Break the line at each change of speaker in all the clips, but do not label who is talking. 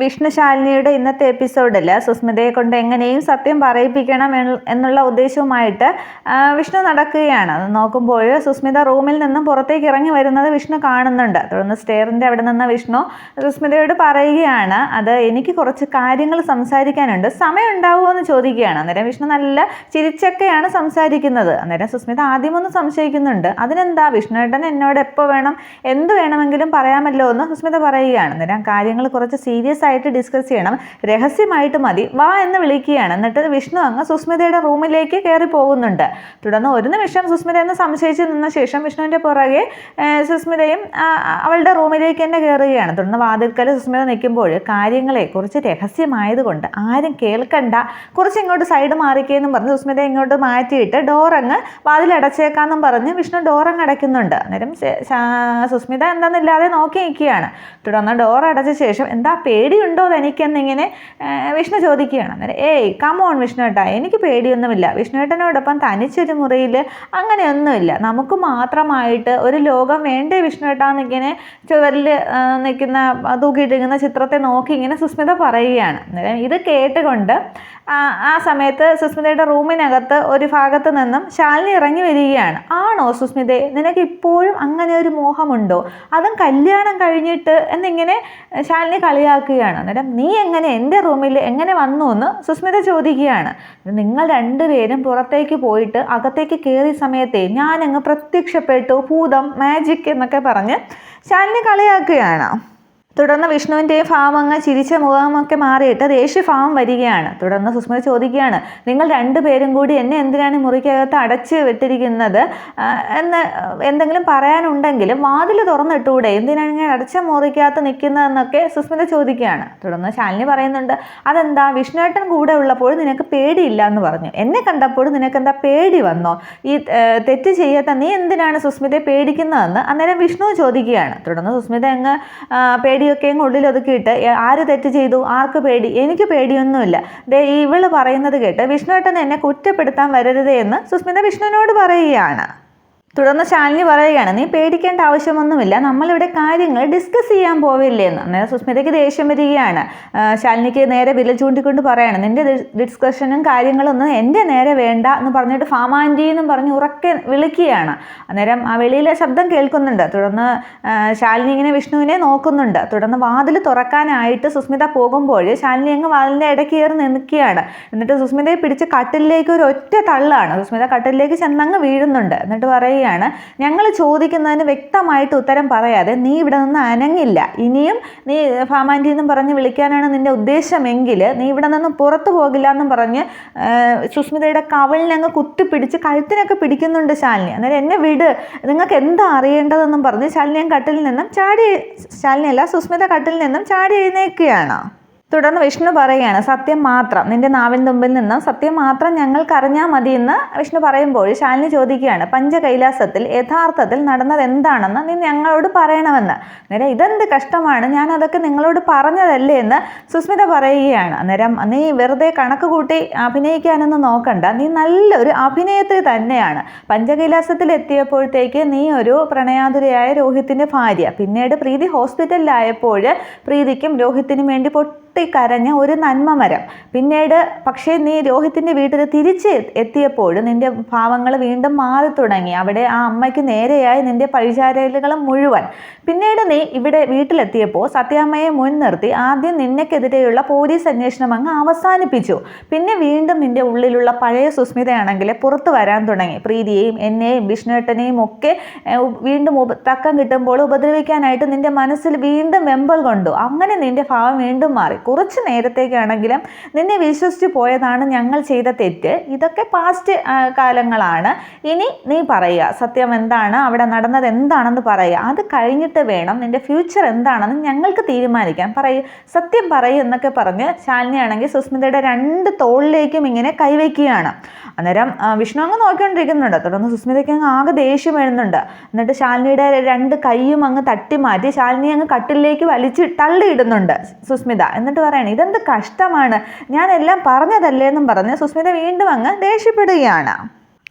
വിഷ്ണുശാലിനിയുടെ ഇന്നത്തെ എപ്പിസോഡിൽ സുസ്മിതയെ കൊണ്ട് എങ്ങനെയും സത്യം പറയിപ്പിക്കണം എന്നുള്ള ഉദ്ദേശവുമായിട്ട് വിഷ്ണു നടക്കുകയാണ്. അത് നോക്കുമ്പോൾ സുസ്മിത റൂമിൽ നിന്നും പുറത്തേക്ക് ഇറങ്ങി വരുന്നത് വിഷ്ണു കാണുന്നുണ്ട്. തുടർന്ന് സ്റ്റെയറിൻ്റെ അവിടെ നിന്ന് വിഷ്ണു സുസ്മിതയോട് പറയുകയാണ്, അത് എനിക്ക് കുറച്ച് കാര്യങ്ങൾ സംസാരിക്കാനുണ്ട്, സമയം ഉണ്ടാവുമോ എന്ന് ചോദിക്കുകയാണ്. അന്നേരം വിഷ്ണു നല്ല ചിരിച്ചൊക്കെയാണ് സംസാരിക്കുന്നത്. അന്നേരം സുസ്മിത ആദ്യമൊന്ന് സംശയിക്കുന്നുണ്ട്. അതിനെന്താ, വിഷ്ണുവേട്ടൻ എന്നോട് എപ്പോൾ വേണം എന്ത് വേണമെങ്കിലും പറയാമല്ലോ എന്ന് സുസ്മിത പറയുകയാണ്. അന്നേരം കാര്യങ്ങൾ കുറച്ച് സീരിയസ് ആയിട്ട് ഡിസ്കസ് ചെയ്യണം, രഹസ്യമായിട്ട് മതി, വാ എന്ന് വിളിക്കുകയാണ്. എന്നിട്ട് വിഷ്ണു അങ്ങ് സുസ്മിതയുടെ റൂമിലേക്ക് കയറി പോകുന്നുണ്ട്. തുടർന്ന് ഒരു നിമിഷം സുസ്മിത എന്ന് സംശയിച്ച് നിന്ന ശേഷം വിഷ്ണുവിൻ്റെ പുറകെ സുസ്മിതയും അവളുടെ റൂമിലേക്ക് തന്നെ കയറുകയാണ്. തുടർന്ന് വാതിൽക്കൽ സുസ്മിത നിൽക്കുമ്പോൾ കാര്യങ്ങളെ കുറച്ച് രഹസ്യമായതുകൊണ്ട് ആരും കേൾക്കണ്ട, കുറച്ച് ഇങ്ങോട്ട് സൈഡ് മാറിക്കെന്നും പറഞ്ഞ് സുസ്മിത ഇങ്ങോട്ട് മാറ്റിയിട്ട് ഡോറങ്ങ് വാതിലടച്ചേക്കാന്നും പറഞ്ഞ് വിഷ്ണു ഡോറങ്ങ് അടയ്ക്കുന്നുണ്ട്. അന്നേരം സുസ്മിത എന്താണെന്നില്ലാതെ നോക്കി നിൽക്കുകയാണ്. തുടർന്ന് ഡോർ അടച്ച ശേഷം എന്താ പേടിയുണ്ടോ തനിക്കെന്നിങ്ങനെ വിഷ്ണു ചോദിക്കുകയാണ്. അന്നേരം കമോൺ വിഷ്ണുവേട്ടാ, എനിക്ക് പേടിയൊന്നുമില്ല, വിഷ്ണുവേട്ടനോടൊപ്പം തനിച്ചൊരു മുറിയിൽ അങ്ങനെയൊന്നുമില്ല, നമുക്ക് മാത്രമായിട്ട് ഒരു ലോകം വേണ്ടേ വിഷ്ണുവേട്ടാന്നിങ്ങനെ ചുവരിൽ നിൽക്കുന്ന തൂക്കിയിട്ടിരിക്കുന്ന ചിത്രത്തെ നോക്കി ഇങ്ങനെ സുസ്മിത പറയുകയാണ്. അന്നേരം ഇത് കേട്ടുകൊണ്ട് ആ സമയത്ത് സുസ്മിതയുടെ റൂമിനകത്ത് ഒരു ഭാഗത്ത് നിന്നും ശാലിനി ഇറങ്ങി വരികയാണ്. ആണോ സുസ്മിതേ, നിനക്ക് ഇപ്പോഴും അങ്ങനെ ഒരു മോഹമുണ്ടോ, അതും കല്യാണം കഴിഞ്ഞിട്ട് എന്നിങ്ങനെ ശാലിനി കളിയാക്കുകയാണ്. അന്നേരം നീ എങ്ങനെ എൻ്റെ റൂമിൽ എങ്ങനെ വന്നു എന്ന് സുസ്മിത ചോദിക്കുകയാണ്. നിങ്ങൾ രണ്ടുപേരും പുറത്തേക്ക് പോയിട്ട് അകത്തേക്ക് കയറിയ സമയത്തെ ഞാനങ്ങ് പ്രത്യക്ഷപ്പെട്ടു, ഭൂതം, മാജിക് എന്നൊക്കെ പറഞ്ഞ് ശാലിനി കളിയാക്കുകയാണ്. തുടർന്ന് വിഷ്ണുവിൻ്റെയും ഭാവം അങ്ങ് ചിരിച്ച മുഖമൊക്കെ മാറിയിട്ട് ദേഷ്യഭാവം വരികയാണ്. തുടർന്ന് സുസ്മിത ചോദിക്കുകയാണ്, നിങ്ങൾ രണ്ടുപേരും കൂടി എന്നെ എന്തിനാണ് മുറിക്കകത്ത് അടച്ച് വിട്ടിരിക്കുന്നത് എന്ന് എന്തെങ്കിലും പറയാനുണ്ടെങ്കിലും വാതിൽ തുറന്നിട്ടൂടെ, എന്തിനാണ് ഇങ്ങനെ അടച്ച മുറിക്കകത്ത് നിൽക്കുന്നതെന്നൊക്കെ സുസ്മിത ചോദിക്കുകയാണ്. തുടർന്ന് ശാലിനി പറയുന്നുണ്ട്, അതെന്താ വിഷ്ണുവേട്ടൻ കൂടെ ഉള്ളപ്പോൾ നിനക്ക് പേടിയില്ല എന്ന് പറഞ്ഞു, എന്നെ കണ്ടപ്പോൾ നിനക്ക് എന്താ പേടി വന്നോ, ഈ തെറ്റ് ചെയ്യാത്ത നീ എന്തിനാണ് സുസ്മിതയെ പേടിക്കുന്നതെന്ന് അന്നേരം വിഷ്ണു ചോദിക്കുകയാണ്. തുടർന്ന് സുസ്മിത അങ്ങ് പേടിയൊക്കെ ഉള്ളിൽ ഒതുക്കിയിട്ട് ആര് തെറ്റ് ചെയ്തു, ആർക്ക് പേടി, എനിക്ക് പേടിയൊന്നുമില്ല, ഇവള് പറയുന്നത് കേട്ട് വിഷ്ണുവേട്ടൻ എന്നെ കുറ്റപ്പെടുത്താൻ വരരുതേ എന്ന് സുസ്മിത വിഷ്ണുവിനോട് പറയുകയാണ്. തുടർന്ന് ശാലിനി പറയുകയാണ്, നീ പേടിക്കേണ്ട ആവശ്യമൊന്നുമില്ല, നമ്മളിവിടെ കാര്യങ്ങൾ ഡിസ്കസ് ചെയ്യാൻ പോവില്ലേ എന്ന്. അന്നേരം സുസ്മിതയ്ക്ക് ദേഷ്യം വരികയാണ്. ശാലിനിക്ക് നേരെ വിരൽ ചൂണ്ടിക്കൊണ്ട് പറയാണ്, നിന്റെ ഡിസ്കഷനും കാര്യങ്ങളൊന്നും എൻ്റെ നേരെ വേണ്ട എന്ന് പറഞ്ഞിട്ട് ഫാമാൻറ്റി എന്നും പറഞ്ഞ് ഉറക്കെ വിളിക്കുകയാണ്. അന്നേരം ആ വെളിയിലെ ശബ്ദം കേൾക്കുന്നുണ്ട്. തുടർന്ന് ശാലിനി ഇങ്ങനെ വിഷ്ണുവിനെ നോക്കുന്നുണ്ട്. തുടർന്ന് വാതിൽ തുറക്കാനായിട്ട് സുസ്മിത പോകുമ്പോൾ ശാലിനി അങ്ങ് വാതിലിൻ്റെ ഇടയ്ക്ക് കയറി നിൽക്കുകയാണ്. എന്നിട്ട് സുസ്മിതയെ പിടിച്ച് കട്ടിലേക്ക് ഒരു ഒറ്റ തള്ളാണ്. സുസ്മിത കട്ടിലേക്ക് ചെന്നങ്ങ് വീഴുന്നുണ്ട്. എന്നിട്ട് പറയുക, ഞങ്ങൾ ചോദിക്കുന്നതിന് വ്യക്തമായിട്ട് ഉത്തരം പറയാതെ നീ ഇവിടെ നിന്ന് അനങ്ങില്ല, ഇനിയും നീ ഫാമാൻറ്റി എന്നും പറഞ്ഞ് വിളിക്കാനാണ് നിന്റെ ഉദ്ദേശമെങ്കിൽ നീ ഇവിടെ നിന്നും പുറത്തു പോകില്ല എന്നും പറഞ്ഞ് സുസ്മിതയുടെ കവളിനങ്ങ് കുത്തിപ്പിടിച്ച് കഴുത്തിനൊക്കെ പിടിക്കുന്നുണ്ട് ശാലിനി. അന്നേരം എന്നെ വിട്, നിങ്ങൾക്ക് എന്താ അറിയേണ്ടതെന്നും പറഞ്ഞ് സുസ്മിത കട്ടിലിൽ നിന്നും ചാടി എഴുന്നേൽക്കുകയാണ്. തുടർന്ന് വിഷ്ണു പറയുകയാണ്, സത്യം മാത്രം, നിന്റെ നാവിൻ തുമ്പിൽ നിന്നും സത്യം മാത്രം ഞങ്ങൾക്ക് അറിഞ്ഞാൽ മതി എന്ന് വിഷ്ണു പറയുമ്പോൾ ശാലിനി ചോദിക്കുകയാണ്, പഞ്ചകൈലാസത്തിൽ യഥാർത്ഥത്തിൽ നടന്നത് എന്താണെന്ന് നീ ഞങ്ങളോട് പറയണമെന്ന്. അന്നേരം ഇതെന്ത് കഷ്ടമാണ്, ഞാൻ അതൊക്കെ നിങ്ങളോട് പറഞ്ഞതല്ലേ എന്ന് സുസ്മിത പറയുകയാണ്. അന്നേരം നീ വെറുതെ കണക്ക് കൂട്ടി അഭിനയിക്കാനൊന്നും നോക്കണ്ട, നീ നല്ലൊരു അഭിനയത്തിൽ തന്നെയാണ്. പഞ്ചകൈലാസത്തിൽ എത്തിയപ്പോഴത്തേക്ക് നീ ഒരു പ്രണയാതുരയായ രോഹിത്തിൻ്റെ ഭാര്യ, പിന്നീട് പ്രീതി ഹോസ്പിറ്റലിലായപ്പോൾ പ്രീതിക്കും രോഹിത്തിനും വേണ്ടി കരഞ്ഞ ഒരു നന്മമരം, പിന്നീട് പക്ഷേ നീ രോഹിത്തിൻ്റെ വീട്ടിൽ തിരിച്ച് എത്തിയപ്പോൾ നിന്റെ ഭാവങ്ങൾ വീണ്ടും മാറി തുടങ്ങി. അവിടെ ആ അമ്മയ്ക്ക് നേരെയായി നിന്റെ പഴിചാരലുകളും മുഴുവൻ. പിന്നീട് നീ ഇവിടെ വീട്ടിലെത്തിയപ്പോൾ സത്യാമ്മയെ മുൻനിർത്തി ആദ്യം നിന്നെക്കെതിരെയുള്ള പോലീസ് അന്വേഷണം അങ്ങ് അവസാനിപ്പിച്ചു. പിന്നെ വീണ്ടും നിന്റെ ഉള്ളിലുള്ള പഴയ സുസ്മിതയാണെങ്കിൽ പുറത്തു വരാൻ തുടങ്ങി. പ്രീതിയെയും എന്നെയും വിഷ്ണുവേട്ടനെയും ഒക്കെ വീണ്ടും തക്കം കിട്ടുമ്പോൾ ഉപദ്രവിക്കാനായിട്ട് നിന്റെ മനസ്സിൽ വീണ്ടും വെമ്പൽ കൊണ്ടു. അങ്ങനെ നിന്റെ ഭാവം വീണ്ടും മാറി. കുറച്ച് നേരത്തേക്കാണെങ്കിലും നിന്നെ വിശ്വസിച്ച് പോയതാണ് ഞങ്ങൾ ചെയ്ത തെറ്റ്. ഇതൊക്കെ പാസ്റ്റ് കാലങ്ങളാണ്. ഇനി നീ പറയുക, സത്യം എന്താണ്, അവിടെ നടന്നത് എന്താണെന്ന് പറയുക. അത് കഴിഞ്ഞിട്ട് വേണം നിന്റെ ഫ്യൂച്ചർ എന്താണെന്ന് ഞങ്ങൾക്ക് തീരുമാനിക്കാൻ. സത്യം പറയൂ എന്നൊക്കെ പറഞ്ഞ് ശാലിനിയാണെങ്കിൽ സുസ്മിതയുടെ രണ്ട് തോളിലേക്കും ഇങ്ങനെ കൈവയ്ക്കുകയാണ്. അന്നേരം വിഷ്ണു അങ്ങ് നോക്കിക്കൊണ്ടിരിക്കുന്നുണ്ട്. തുടർന്ന് സുസ്മിതയ്ക്ക് അങ്ങ് ആകെ ദേഷ്യം വരുന്നുണ്ട്. എന്നിട്ട് ശാലിനിയുടെ രണ്ട് കൈയും അങ്ങ് തട്ടി മാറ്റി ശാലിനി അങ്ങ് കട്ടിലേക്ക് വലിച്ച് തള്ളിയിടുന്നുണ്ട് സുസ്മിത. എന്നിട്ട് പറയണം, ഇതെന്ത് കഷ്ടമാണ്, ഞാനെല്ലാം പറഞ്ഞതല്ലേ എന്നും പറഞ്ഞ് സുസ്മിത വീണ്ടും അങ്ങ് ദേഷ്യപ്പെടുകയാണ്.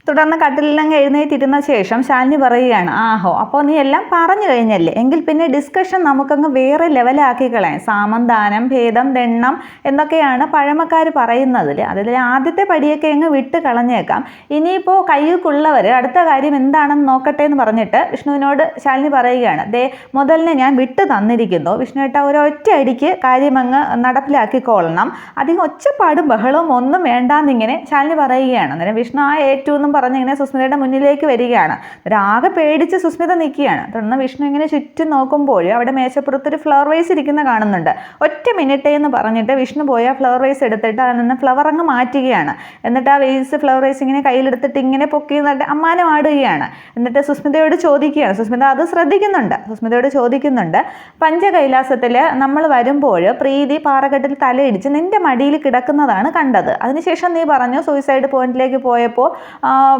തുടർന്ന് കട്ടിലിലങ്ങ് എഴുന്നേറ്റിരുന്ന ശേഷം ശാലിനി പറയുകയാണ്, ആഹോ അപ്പോൾ നീ എല്ലാം പറഞ്ഞു കഴിഞ്ഞല്ലേ, എങ്കിൽ പിന്നെ ഡിസ്കഷൻ നമുക്കങ്ങ് വേറെ ലെവലാക്കി കളയാം. സാമം, ദാനം, ഭേദം, ദണ്ണം എന്നൊക്കെയാണ് പഴമക്കാർ പറയുന്നതിൽ. അതിൽ ആദ്യത്തെ പടിയൊക്കെ അങ്ങ് വിട്ട് കളഞ്ഞേക്കാം. ഇനിയിപ്പോൾ കയ്യിൽക്കുള്ളവർ അടുത്ത കാര്യം എന്താണെന്ന് നോക്കട്ടെ എന്ന് പറഞ്ഞിട്ട് വിഷ്ണുവിനോട് ശാലിനി പറയുകയാണ്, ദേ മുതലിനെ ഞാൻ വിട്ടു തന്നിരിക്കുന്നു, വിഷ്ണുവേട്ട ഒരൊറ്റ അടിക്ക് കാര്യമങ്ങ് നടപ്പിലാക്കിക്കൊള്ളണം, അധികം ഒച്ചപ്പാടും ബഹളവും ഒന്നും വേണ്ടാന്നിങ്ങനെ ശാലിനി പറയുകയാണ്. അന്നേരം വിഷ്ണു ആ ഏറ്റവും പറഞ്ഞിങ്ങനെ സുസ്മിതയുടെ മുന്നിലേക്ക് വരികയാണ്. ഒരാകെ പേടിച്ച് സുസ്മിത നിൽക്കുകയാണ്. തുടർന്ന് വിഷ്ണു ഇങ്ങനെ ചുറ്റും നോക്കുമ്പോൾ അവിടെ മേശപ്പുറത്തൊരു ഫ്ലവർ വൈസ് ഇരിക്കുന്ന കാണുന്നുണ്ട്. ഒറ്റ മിനിറ്റേ എന്ന് പറഞ്ഞിട്ട് വിഷ്ണു പോയി ആ ഫ്ലവർ വൈസ് എടുത്തിട്ട് അതിൽ നിന്ന് ഫ്ലവർ അങ്ങ് മാറ്റുകയാണ്. എന്നിട്ട് ആ ഫ്ലവർ വൈസ് ഇങ്ങനെ കയ്യിലെടുത്തിട്ട് ഇങ്ങനെ പൊക്കി എന്നിട്ട് അമ്മാനം ആടുകയാണ്. എന്നിട്ട് സുസ്മിതയോട് ചോദിക്കുകയാണ്. സുസ്മിത അത് ശ്രദ്ധിക്കുന്നുണ്ട്. സുസ്മിതയോട് ചോദിക്കുന്നുണ്ട്, പഞ്ചകൈലാസത്തിൽ നമ്മൾ വരുമ്പോൾ പ്രീതി പാറക്കെട്ടിൽ തലയിടിച്ച് നിന്റെ മടിയിൽ കിടക്കുന്നതാണ് കണ്ടത്. അതിനുശേഷം നീ പറഞ്ഞു സൂയിസൈഡ് പോയിന്റിലേക്ക് പോയപ്പോൾ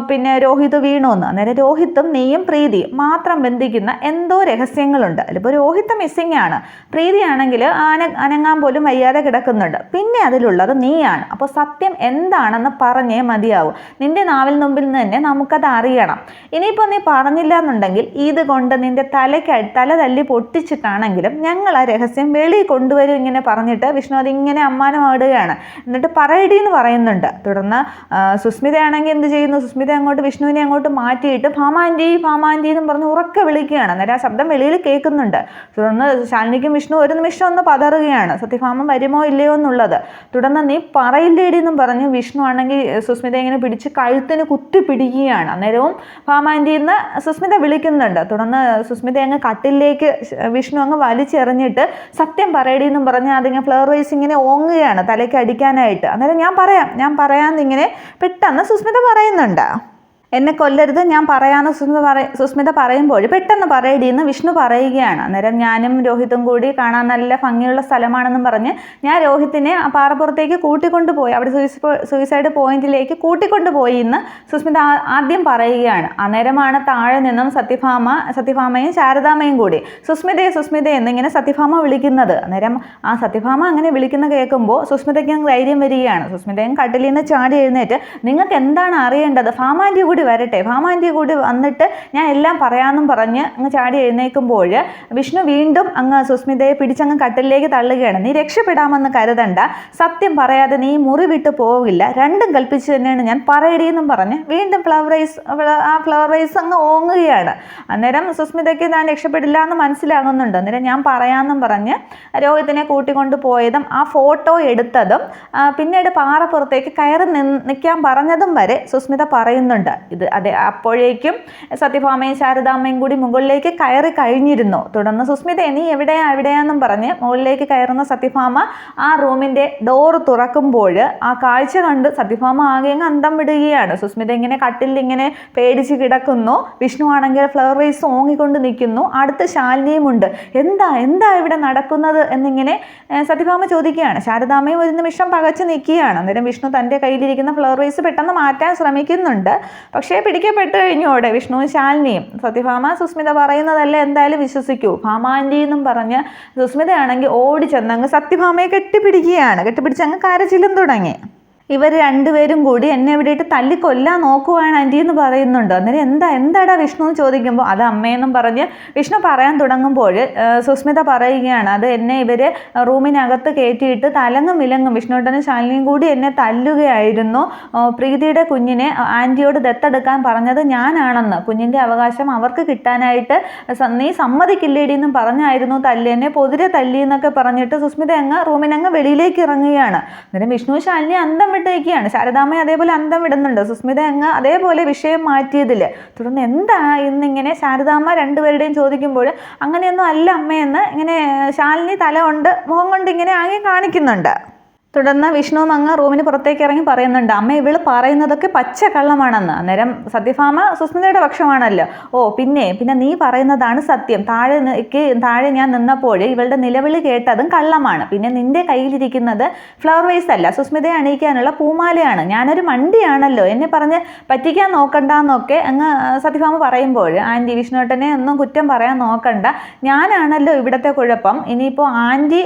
പിന്നെ രോഹിത് വീണു എന്ന്. അന്നേരം രോഹിത്തും നീയും പ്രീതിയും മാത്രം ബന്ധിക്കുന്ന എന്തോ രഹസ്യങ്ങളുണ്ട്. അതിലിപ്പോൾ രോഹിത്ത് മിസ്സിംഗ് ആണ്, പ്രീതിയാണെങ്കിൽ അനങ്ങാൻ പോലും വയ്യാതെ കിടക്കുന്നുണ്ട്. പിന്നെ അതിലുള്ളത് നീയാണ്. അപ്പോൾ സത്യം എന്താണെന്ന് പറഞ്ഞേ മതിയാവും. നിന്റെ നാവിൽ മുമ്പിൽ നിന്ന് തന്നെ നമുക്കത് അറിയണം. ഇനിയിപ്പോൾ നീ പറഞ്ഞില്ല എന്നുണ്ടെങ്കിൽ ഇത് കൊണ്ട് നിന്റെ തല തല്ലി പൊട്ടിച്ചിട്ടാണെങ്കിലും ഞങ്ങൾ ആ രഹസ്യം വെളിയിൽ കൊണ്ടുവരും ഇങ്ങനെ പറഞ്ഞിട്ട് വിഷ്ണു അതിങ്ങനെ അമ്മാനമാടുകയാണ്. എന്നിട്ട് പറയടി എന്ന് പറയുന്നുണ്ട്. തുടർന്ന് സുസ്മിതയാണെങ്കിൽ എന്ത് ചെയ്യുന്നു, സുസ്മിത അങ്ങോട്ട് വിഷ്ണുവിനെ അങ്ങോട്ട് മാറ്റിയിട്ട് ഭാമാൻറ്റി ഭാമാൻറ്റി എന്നും പറഞ്ഞ് ഉറക്കെ വിളിക്കുകയാണ്. അന്നേരം ആ ശബ്ദം വെളിയിൽ കേൾക്കുന്നുണ്ട്. തുടർന്ന് ശാലിനിക്കും വിഷ്ണു ഒരു നിമിഷം ഒന്ന് പതറുകയാണ്, സത്യഭാമ വരുമോ ഇല്ലയോ എന്നുള്ളത്. തുടർന്ന് നീ പറയില്ലേടി എന്നും പറഞ്ഞ് വിഷ്ണു ആണെങ്കിൽ സുസ്മിത ഇങ്ങനെ പിടിച്ച് കഴുത്തിന് കുത്തി പിടിക്കുകയാണ്. അന്നേരവും ഭാമാൻറ്റി എന്ന് സുസ്മിത വിളിക്കുന്നുണ്ട്. തുടർന്ന് സുസ്മിത അങ്ങ് കട്ടിലേക്ക് വിഷ്ണു അങ്ങ് വലിച്ചെറിഞ്ഞിട്ട് സത്യം പറയടി എന്നും പറഞ്ഞ് അതിങ്ങനെ ഫ്ലവർ വൈസ് ഇങ്ങനെ ഓങ്ങുകയാണ് തലയ്ക്ക് അടിക്കാനായിട്ട്. അന്നേരം ഞാൻ പറയാമെന്നിങ്ങനെ പെട്ടെന്ന് സുസ്മിത പറയുന്നുണ്ട്. എന്നെ കൊല്ലരുത്, ഞാൻ പറയാമെന്ന് സുസ്മിത പറയുമ്പോൾ പെട്ടെന്ന് പറയടിയെന്ന് വിഷ്ണു പറയുകയാണ്. അന്നേരം ഞാനും രോഹിത്തും കൂടി കാണാൻ നല്ല ഭംഗിയുള്ള സ്ഥലമാണെന്നും പറഞ്ഞ് ഞാൻ രോഹിത്തിനെ ആ പാറപ്പുറത്തേക്ക് കൂട്ടിക്കൊണ്ടുപോയി, അവിടെ സൂയിസൈഡ് പോയിന്റിലേക്ക് കൂട്ടിക്കൊണ്ടുപോയി എന്ന് സുസ്മിത ആദ്യം പറയുകയാണ്. അന്നേരമാണ് താഴെ നിന്നും സത്യഭാമയും ശാരദാമ്മയും കൂടി സുസ്മിത എന്നിങ്ങനെ സത്യഭാമ വിളിക്കുന്നത്. അന്നേരം ആ സത്യഭാമ അങ്ങനെ വിളിക്കുന്ന കേൾക്കുമ്പോൾ സുസ്മിതയ്ക്ക് ധൈര്യം വരികയാണ്. സുസ്മിതയും കട്ടിലിൽ നിന്ന് ചാടി എഴുന്നേറ്റ് നിങ്ങൾക്ക് എന്താണ് അറിയേണ്ടത്, ഭാമാൻറ്റി കൂടി വരട്ടെ, ഭാമാൻറ്റി കൂടി വന്നിട്ട് ഞാൻ എല്ലാം പറയാമെന്നും പറഞ്ഞ് അങ്ങ് ചാടി എഴുന്നേൽക്കുമ്പോൾ വിഷ്ണു വീണ്ടും അങ്ങ് സുസ്മിതയെ പിടിച്ചങ്ങ് കട്ടിലേക്ക് തള്ളുകയാണ്. നീ രക്ഷപ്പെടാമെന്ന് കരുതണ്ട, സത്യം പറയാതെ നീ മുറി വിട്ടു പോവില്ല, രണ്ടും കൽപ്പിച്ച് തന്നെയാണ് ഞാൻ പറയടിയെന്നും പറഞ്ഞ് വീണ്ടും ആ ഫ്ലവർ വൈസ് അങ്ങ് ഓങ്ങുകയാണ്. അന്നേരം സുസ്മിതയ്ക്ക് ഞാൻ രക്ഷപ്പെടില്ല എന്ന് മനസ്സിലാകുന്നുണ്ട്. അന്നേരം ഞാൻ പറയാമെന്നും പറഞ്ഞ് രോഹിത്തിനെ കൂട്ടിക്കൊണ്ട് പോയതും ആ ഫോട്ടോ എടുത്തതും പിന്നീട് പാറപ്പുറത്തേക്ക് കയറി നിൽക്കാൻ പറഞ്ഞതും വരെ സുസ്മിത പറയുന്നുണ്ട്. അതെ, അപ്പോഴേക്കും സത്യഭാമയും ശാരദാമ്മയും കൂടി മുകളിലേക്ക് കയറി കഴിഞ്ഞിരുന്നു. തുടർന്ന് സുസ്മിത നീ എവിടെയാന്നും പറഞ്ഞ് മുകളിലേക്ക് കയറുന്ന സത്യഭാമ ആ റൂമിൻ്റെ ഡോറ് തുറക്കുമ്പോൾ ആ കാഴ്ച കണ്ട് സത്യഭാമ ആകെ അന്തം വിടുകയാണ്. സുസ്മിത ഇങ്ങനെ കട്ടിലിൽ ഇങ്ങനെ പേടിച്ച് കിടക്കുന്നു. വിഷ്ണു ആണെങ്കിൽ ഫ്ലവർ വൈസ് ഓങ്ങിക്കൊണ്ട് നിൽക്കുന്നു. അടുത്ത് ശാലിനിയുമുണ്ട്. എന്താ ഇവിടെ നടക്കുന്നത് എന്നിങ്ങനെ സത്യഭാമ ചോദിക്കുകയാണ്. ശാരദാമ്മയും ഒരു നിമിഷം പകച്ച് നിൽക്കുകയാണ്. അന്നേരം വിഷ്ണു തൻ്റെ കയ്യിലിരിക്കുന്ന ഫ്ലവർ വൈസ് പെട്ടെന്ന് മാറ്റാൻ ശ്രമിക്കുന്നുണ്ട്. പക്ഷേ പിടിക്കപ്പെട്ട് കഴിഞ്ഞോടെ വിഷ്ണുവും ശാലിനിയും. സത്യഭാമ സുസ്മിത പറയുന്നതല്ലേ എന്തായാലും വിശ്വസിക്കൂ, ഭാമാൻറ്റി എന്നും പറഞ്ഞ് സുസ്മിതയാണെങ്കിൽ ഓടി ചെന്നങ്ങ് സത്യഭാമയെ കെട്ടിപ്പിടിച്ച് അങ്ങ് കരച്ചിലും തുടങ്ങി. ഇവർ രണ്ടുപേരും കൂടി എന്നെ ഇവിടെയിട്ട് തല്ലിക്കൊല്ലാൻ നോക്കുവാണ് ആൻറ്റി എന്ന് പറയുന്നുണ്ട്. അന്നേരം എന്താടാ വിഷ്ണു എന്ന് ചോദിക്കുമ്പോൾ അത് അമ്മയെന്നും പറഞ്ഞ് വിഷ്ണു പറയാൻ തുടങ്ങുമ്പോൾ സുസ്മിത പറയുകയാണ്, അത് എന്നെ ഇവർ റൂമിനകത്ത് കയറ്റിയിട്ട് തലങ്ങും വിലങ്ങും വിഷ്ണുട്ടനും ശാലിനിയും കൂടി എന്നെ തല്ലുകയായിരുന്നു. പ്രീതിയുടെ കുഞ്ഞിനെ ആൻറ്റിയോട് ദത്തെടുക്കാൻ പറഞ്ഞത് ഞാനാണെന്ന്, കുഞ്ഞിൻ്റെ അവകാശം അവർക്ക് കിട്ടാനായിട്ട് നീ സമ്മതിക്കില്ലേടി എന്നും പറഞ്ഞായിരുന്നു തല്ലി, എന്നെ പൊതിരെ തല്ലി എന്നൊക്കെ പറഞ്ഞിട്ട് സുസ്മിത അങ്ങ് റൂമിനങ്ങ് വെളിയിലേക്ക് ഇറങ്ങുകയാണ്. അന്നേരം വിഷ്ണു ശാലിനി അന്തം വിട്ടേക്കുകയാണ്. ശാരദാമ്മ അതേപോലെ അന്തം വിടുന്നുണ്ട്. സുസ്മിത അങ്ങ് അതേപോലെ വിഷയം മാറ്റിയതിൽ. തുടർന്ന് എന്താ ഇന്നിങ്ങനെ ശാരദാമ്മ രണ്ടുപേരുടെയും ചോദിക്കുമ്പോൾ അങ്ങനെയൊന്നും അല്ല അമ്മയെന്ന് ഇങ്ങനെ ശാലിനി തല കൊണ്ട് മുഖം കൊണ്ട് ഇങ്ങനെ ആകെ കാണിക്കുന്നുണ്ട്. തുടർന്ന് വിഷ്ണുവും അങ്ങ് റൂമിന് പുറത്തേക്ക് ഇറങ്ങി പറയുന്നുണ്ട്, അമ്മ ഇവള് പറയുന്നതൊക്കെ പച്ച കള്ളമാണെന്ന്. അന്നേരം സത്യഭാമ സുസ്മിതയുടെ പക്ഷമാണല്ലോ. പിന്നെ നീ പറയുന്നതാണ് സത്യം, താഴെ ഞാൻ നിന്നപ്പോൾ ഇവളുടെ നിലവിളി കേട്ടതും കള്ളമാണ്. പിന്നെ നിന്റെ കയ്യിലിരിക്കുന്നത് ഫ്ലവർ വൈസ് അല്ല, സുസ്മിതയെ അണിയിക്കാനുള്ള പൂമാലയാണ്. ഞാനൊരു മണ്ടിയാണല്ലോ, എന്നെ പറഞ്ഞ് പറ്റിക്കാൻ നോക്കണ്ടെന്നൊക്കെ അങ്ങ് സത്യഭാമ പറയുമ്പോൾ ആൻറ്റി വിഷ്ണുവേട്ടനെ ഒന്നും കുറ്റം പറയാൻ നോക്കണ്ട, ഞാനാണല്ലോ ഇവിടുത്തെ കുഴപ്പം. ഇനിയിപ്പോൾ ആൻറ്റി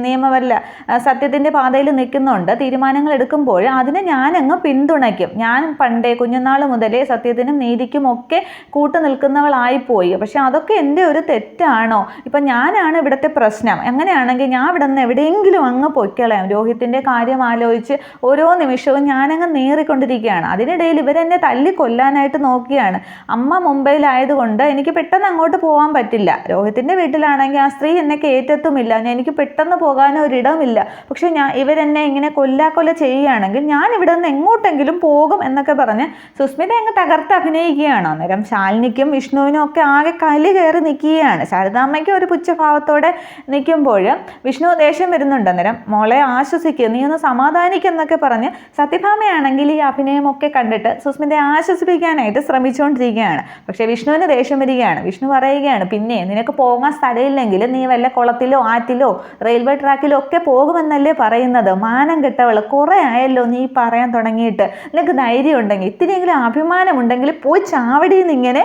നിയമമല്ല സത്യത്തിന് സത്യത്തിൻ്റെ പാതയിൽ നിൽക്കുന്നുണ്ട്. തീരുമാനങ്ങൾ എടുക്കുമ്പോൾ അതിനെ ഞാനങ്ങ് പിന്തുണയ്ക്കും. ഞാൻ പണ്ടേ കുഞ്ഞുനാൾ മുതലേ സത്യത്തിനും നീതിക്കും ഒക്കെ കൂട്ടു നിൽക്കുന്നവളായിപ്പോയി. പക്ഷെ അതൊക്കെ എൻ്റെ ഒരു തെറ്റാണോ? ഇപ്പം ഞാനാണ് ഇവിടുത്തെ പ്രശ്നം. അങ്ങനെയാണെങ്കിൽ ഞാൻ ഇവിടെ നിന്ന് എവിടെയെങ്കിലും അങ്ങ് പൊയ്ക്കളയാം. രോഹിത്തിൻ്റെ കാര്യം ആലോചിച്ച് ഓരോ നിമിഷവും ഞാനങ്ങ് നേറിക്കൊണ്ടിരിക്കുകയാണ്. അതിനിടയിൽ ഇവരെന്നെ തല്ലിക്കൊല്ലാനായിട്ട് നോക്കിയാണ്. അമ്മ മുംബൈയിലായതുകൊണ്ട് എനിക്ക് പെട്ടെന്ന് അങ്ങോട്ട് പോകാൻ പറ്റില്ല. രോഹിത്തിൻ്റെ വീട്ടിലാണെങ്കിൽ ആ സ്ത്രീ എന്നെ കയറ്റത്തുമില്ല. എനിക്ക് പെട്ടെന്ന് പോകാൻ ഒരിടമില്ല. പക്ഷെ ഇവരെന്നെ ഇങ്ങനെ കൊല്ലാക്കൊല ചെയ്യുകയാണെങ്കിൽ ഞാൻ ഇവിടെ നിന്ന് എങ്ങോട്ടെങ്കിലും പോകും എന്നൊക്കെ പറഞ്ഞ് സുസ്മിത അങ്ങ് തകർത്ത് അഭിനയിക്കുകയാണ്. അന്നേരം ശാലിനിക്കും വിഷ്ണുവിനും ഒക്കെ ആകെ കലി കയറി നിൽക്കുകയാണ്. ശാരദാമ്മയ്ക്ക് ഒരു പുച്ഛഭാവത്തോടെ നിൽക്കുമ്പോൾ വിഷ്ണു ദേഷ്യം വരുന്നുണ്ട്. അന്നേരം മോളെ ആശ്വസിക്കുക, നീ ഒന്ന് സമാധാനിക്കുന്നൊക്കെ പറഞ്ഞ് സത്യഭാമയാണെങ്കിൽ ഈ അഭിനയമൊക്കെ കണ്ടിട്ട് സുസ്മിതയെ ആശ്വസിപ്പിക്കാനായിട്ട് ശ്രമിച്ചുകൊണ്ടിരിക്കുകയാണ്. പക്ഷേ വിഷ്ണുവിന് ദേഷ്യം വരികയാണ്. വിഷ്ണു പറയുകയാണ്, പിന്നെ നിനക്ക് പോകാൻ സ്ഥലമില്ലെങ്കിൽ നീ വല്ല കുളത്തിലോ ആറ്റിലോ റെയിൽവേ ട്രാക്കിലോ ഒക്കെ പോകുമെന്നല്ലേ പറയുന്നത്? മാനം കെട്ടവൾ, കുറേ ആയല്ലോ നീ പറയാൻ തുടങ്ങിയിട്ട്. നിനക്ക് ധൈര്യം ഉണ്ടെങ്കിൽ, ഇത്തിരിയെങ്കിലും അഭിമാനം ഉണ്ടെങ്കിൽ പോയി ചാവടിയെന്ന് ഇങ്ങനെ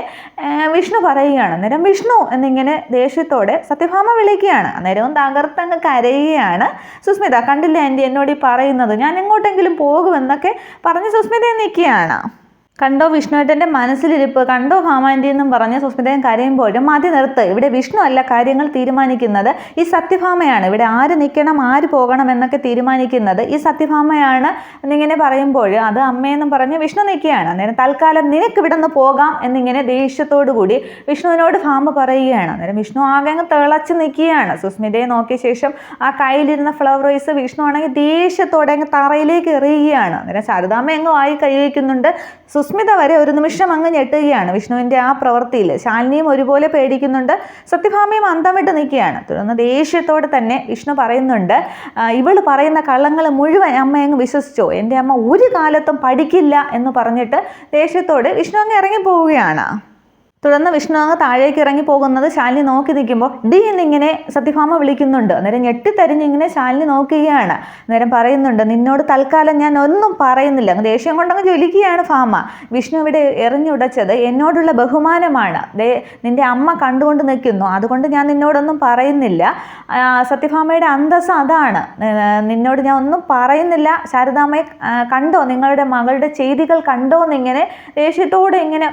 വിഷ്ണു പറയുകയാണ്. അന്നേരം വിഷ്ണു എന്നിങ്ങനെ ദേഷ്യത്തോടെ സത്യഭാമ വിളിക്കുകയാണ്. അന്നേരവും തകർത്തങ്ങ് കരയുകയാണ് സുസ്മിത. കണ്ടില്ല ആൻറ്റി എന്നോട് ഈ പറയുന്നത്, ഞാൻ എങ്ങോട്ടെങ്കിലും പോകുമെന്നൊക്കെ പറഞ്ഞ് സുസ്മിതയെ നിൽക്കുകയാണ്. കണ്ടോ വിഷ്ണുവേട്ടൻ്റെ മനസ്സിലിരിപ്പ്, കണ്ടോ ഭാമാൻറ്റി എന്നും പറഞ്ഞ് സുസ്മിതയും കരയുമ്പോഴും മതി നിർത്ത്, ഇവിടെ വിഷ്ണു അല്ല കാര്യങ്ങൾ തീരുമാനിക്കുന്നത്, ഈ സത്യഭാമയാണ്. ഇവിടെ ആര് നിൽക്കണം ആര് പോകണം എന്നൊക്കെ തീരുമാനിക്കുന്നത് ഈ സത്യഭാമയാണ് എന്നിങ്ങനെ പറയുമ്പോൾ അത് അമ്മയെന്നും പറഞ്ഞ് വിഷ്ണു നിൽക്കുകയാണ്. അന്നേരം തൽക്കാലം നിനക്ക് ഇവിടെ നിന്ന് പോകാം എന്നിങ്ങനെ ദേഷ്യത്തോടു കൂടി വിഷ്ണുവിനോട് ഭാമ പറയുകയാണ്. അന്നേരം വിഷ്ണു ആകെ അങ്ങ് തിളച്ച് നിൽക്കുകയാണ്. സുസ്മിതയെ നോക്കിയ ശേഷം ആ കയ്യിലിരുന്ന ഫ്ലവർ റൈസ് വിഷ്ണു ആണെങ്കിൽ ദേഷ്യത്തോടെ അങ്ങ് തറയിലേക്ക് എറിയുകയാണ്. അന്നേരം ശാരദാമ്മ എങ്ങോ ആയി കൈ വയ്ക്കുന്നുണ്ട്. സുസ്മിത വരെ ഒരു നിമിഷം അങ്ങ് ഞെട്ടുകയാണ് വിഷ്ണുവിൻ്റെ ആ പ്രവൃത്തിയിൽ. ശാലിനിയും ഒരുപോലെ പേടിക്കുന്നുണ്ട്. സത്യഭാമയും അന്തം വിട്ട് നിൽക്കുകയാണ്. തുടർന്ന് ദേഷ്യത്തോടെ തന്നെ വിഷ്ണു പറയുന്നുണ്ട്, ഇവൾ പറയുന്ന കള്ളങ്ങൾ മുഴുവൻ അമ്മ അങ്ങ് വിശ്വസിച്ചോ? എൻ്റെ അമ്മ ഒരു കാലത്തും പഠിക്കില്ല എന്ന് പറഞ്ഞിട്ട് ദേഷ്യത്തോടെ വിഷ്ണു അങ്ങ് ഇറങ്ങിപ്പോവുകയാണ്. തുടർന്ന് വിഷ്ണു അങ്ങ് താഴേക്ക് ഇറങ്ങി പോകുന്നത് ശാലിനി നോക്കി നിൽക്കുമ്പോൾ ഡി എന്നിങ്ങനെ സത്യഭാമ വിളിക്കുന്നുണ്ട്. അന്നേരം ഞെട്ടിത്തരിഞ്ഞിങ്ങനെ ശാലിനി നോക്കുകയാണ്. അന്നേരം പറയുന്നുണ്ട്, നിന്നോട് തൽക്കാലം ഞാൻ ഒന്നും പറയുന്നില്ല. അങ്ങ് ദേഷ്യം കൊണ്ടങ്ങ് ജ്വലിക്കുകയാണ് ഭാമ. വിഷ്ണു ഇവിടെ എറിഞ്ഞുടച്ചത് എന്നോടുള്ള ബഹുമാനമാണ്. നിന്റെ അമ്മ കണ്ടുകൊണ്ട് നിൽക്കുന്നു, അതുകൊണ്ട് ഞാൻ നിന്നോടൊന്നും പറയുന്നില്ല. സത്യഭാമയുടെ അന്തസ്സ് അതാണ്. നിന്നോട് ഞാൻ ഒന്നും പറയുന്നില്ല. ശാരദാമ്മയെ കണ്ടോ, നിങ്ങളുടെ മകളുടെ ചെയ്തികൾ കണ്ടോ എന്നിങ്ങനെ ദേഷ്യത്തോടെ ഇങ്ങനെ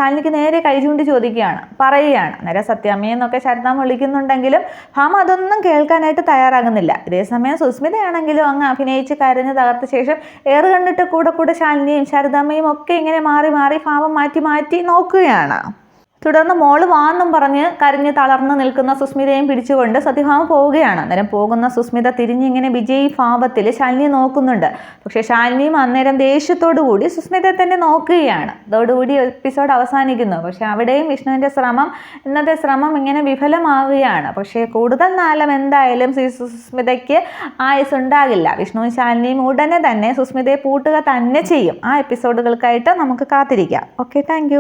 ശാലിനിക്ക് നേരെ കഴിച്ചുകൊണ്ട് ചോദിക്കുകയാണ്, പറയുകയാണ്. അന്നേരം സത്യാമ്മയെന്നൊക്കെ ശാരദാമ്മ വിളിക്കുന്നുണ്ടെങ്കിലും ഭാമ അതൊന്നും കേൾക്കാനായിട്ട് തയ്യാറാകുന്നില്ല. ഇതേസമയം സുസ്മിതയാണെങ്കിലും അങ്ങ് അഭിനയിച്ച് കരഞ്ഞ് തകർത്ത ശേഷം ഏറ് കണ്ടിട്ട് കൂടെ ശാലിനിയും ശാരദാമ്മയും ഒക്കെ ഇങ്ങനെ മാറി മാറി ഭാവം മാറ്റി നോക്കുകയാണ്. തുടർന്ന് മോള് വാന്നും പറഞ്ഞ് കരഞ്ഞ് തളർന്ന് നിൽക്കുന്ന സുസ്മിതയും പിടിച്ചുകൊണ്ട് സത്യഭാമ പോവുകയാണ്. അന്നേരം പോകുന്ന സുസ്മിത തിരിഞ്ഞിങ്ങനെ വിജയ് ഭാവത്തിൽ ശാലിനിയെ നോക്കുന്നുണ്ട്. പക്ഷേ ശാലിനിയും അന്നേരം ദേഷ്യത്തോടു കൂടി സുസ്മിതയെ തന്നെ നോക്കുകയാണ്. അതോടുകൂടി എപ്പിസോഡ് അവസാനിക്കുന്നു. പക്ഷെ അവിടെയും വിഷ്ണുവിൻ്റെ ഇന്നത്തെ ശ്രമം ഇങ്ങനെ വിഫലമാവുകയാണ്. പക്ഷേ കൂടുതൽ കാലം എന്തായാലും സുസ്മിതയ്ക്ക് ആയുസ് ഉണ്ടാകില്ല. വിഷ്ണുവും ശാലിനിയും ഉടനെ തന്നെ സുസ്മിതയെ പൂട്ടുക തന്നെ ചെയ്യും. ആ എപ്പിസോഡുകൾക്കായിട്ട് നമുക്ക് കാത്തിരിക്കാം. Okay, thank you.